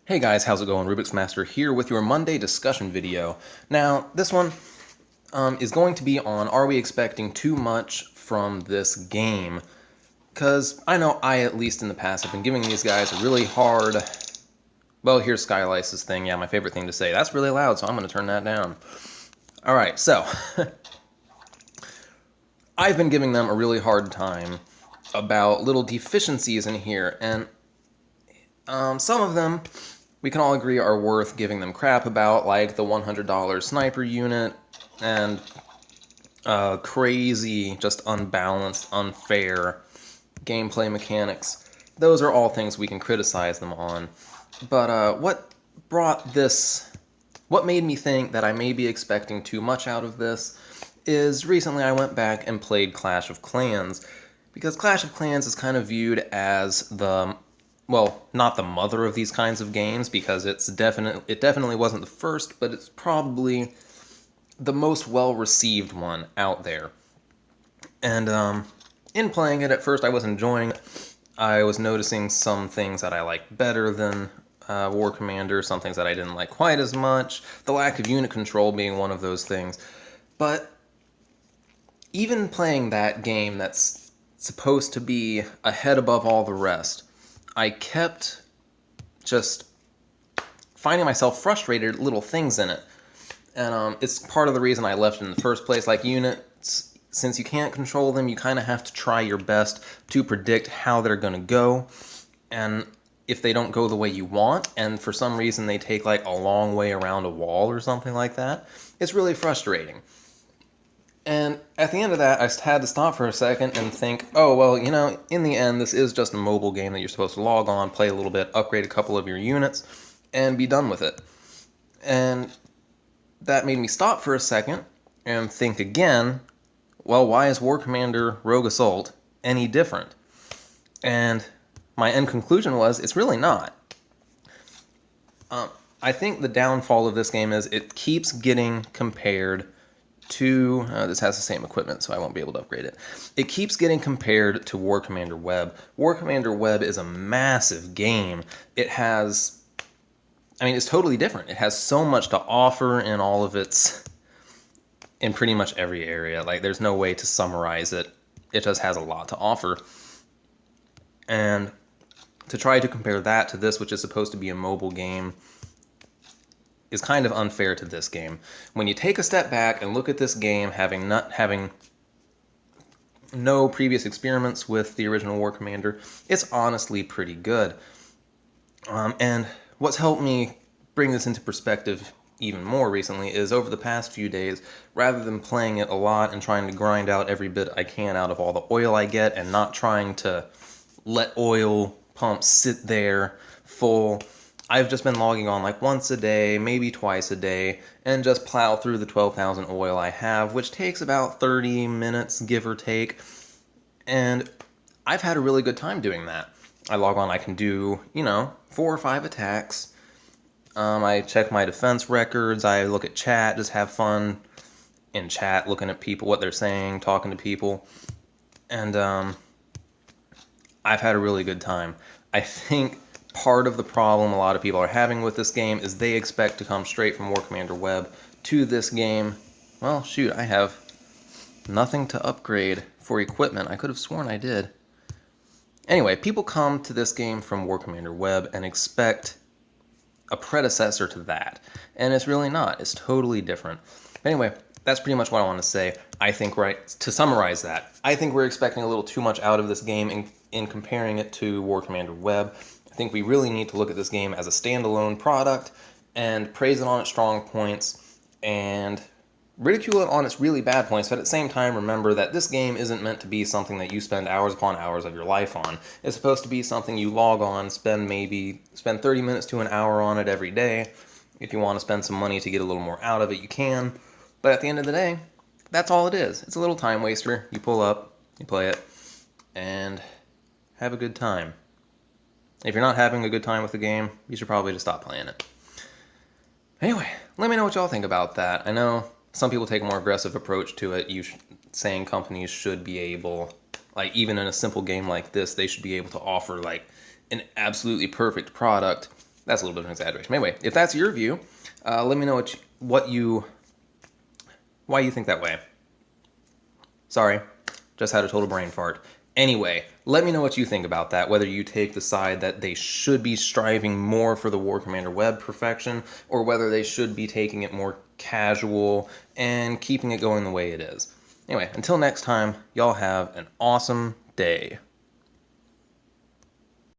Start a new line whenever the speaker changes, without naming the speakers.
Hey guys, how's it going? Rubik's Master here with your Monday discussion video. Now, this one is going to be on are we expecting too much from this game? Because I know I, at least in the past, have been giving these guys a really hard... Well, here's Skylice's thing. Yeah, my favorite thing to say. That's really loud, so I'm going to turn that down. Alright, so... I've been giving them a really hard time about little deficiencies in here, and some of them we can all agree are worth giving them crap about, like the $100 sniper unit and crazy, just unbalanced, unfair gameplay mechanics. Those are all things we can criticize them on. But what made me think that I may be expecting too much out of this is recently I went back and played Clash of Clans, because Clash of Clans is kind of viewed as well, not the mother of these kinds of games, because it definitely wasn't the first, but it's probably the most well-received one out there. And in playing it, at first I was enjoying it. I was noticing some things that I liked better than War Commander, some things that I didn't like quite as much, the lack of unit control being one of those things. But even playing that game that's supposed to be a head above all the rest, I kept just finding myself frustrated at little things in it. And it's part of the reason I left in the first place. Like units, since you can't control them, you kind of have to try your best to predict how they're going to go. And if they don't go the way you want, and for some reason they take like a long way around a wall or something like that, it's really frustrating. And at the end of that, I had to stop for a second and think, oh, well, you know, in the end, this is just a mobile game that you're supposed to log on, play a little bit, upgrade a couple of your units, and be done with it. And that made me stop for a second and think again, well, why is War Commander Rogue Assault any different? And my end conclusion was, it's really not. I think the downfall of this game is it keeps getting compared to, this has the same equipment, so I won't be able to upgrade it. It keeps getting compared to War Commander Web. War Commander Web is a massive game. It has, it's totally different. It has so much to offer in all of its, in pretty much every area. Like, there's no way to summarize it. It just has a lot to offer. And to try to compare that to this, which is supposed to be a mobile game, is kind of unfair to this game. When you take a step back and look at this game, having no previous experiments with the original War Commander, it's honestly pretty good. And what's helped me bring this into perspective even more recently is over the past few days, rather than playing it a lot and trying to grind out every bit I can out of all the oil I get and not trying to let oil pumps sit there full, I've just been logging on like once a day, maybe twice a day, and just plow through the 12,000 oil I have, which takes about 30 minutes, give or take. And I've had a really good time doing that. I log on, I can do, 4 or 5 attacks. I check my defense records, I look at chat, just have fun in chat, looking at people, what they're saying, talking to people. And I've had a really good time. I think part of the problem a lot of people are having with this game is they expect to come straight from War Commander Web to this game. Well, shoot, I have nothing to upgrade for equipment. I could have sworn I did. Anyway, people come to this game from War Commander Web and expect a predecessor to that. And it's really not. It's totally different. Anyway, that's pretty much what I want to say. I think, to summarize that, I think we're expecting a little too much out of this game in comparing it to War Commander Web. I think we really need to look at this game as a standalone product and praise it on its strong points and ridicule it on its really bad points, but at the same time remember that this game isn't meant to be something that you spend hours upon hours of your life on. It's supposed to be something you log on, spend 30 minutes to an hour on it every day. If you want to spend some money to get a little more out of it, you can. But at the end of the day, that's all it is. It's a little time waster. You pull up, you play it, and have a good time. If you're not having a good time with the game, you should probably just stop playing it. Anyway, let me know what y'all think about that. I know some people take a more aggressive approach to it, saying companies should be able, like even in a simple game like this, they should be able to offer like an absolutely perfect product That's a little bit of an exaggeration. Anyway, if that's your view, let me know why you think that way. Sorry, just had a total brain fart. Anyway, let me know what you think about that, whether you take the side that they should be striving more for the War Commander web perfection, or whether they should be taking it more casual and keeping it going the way it is. Anyway, until next time, y'all have an awesome day.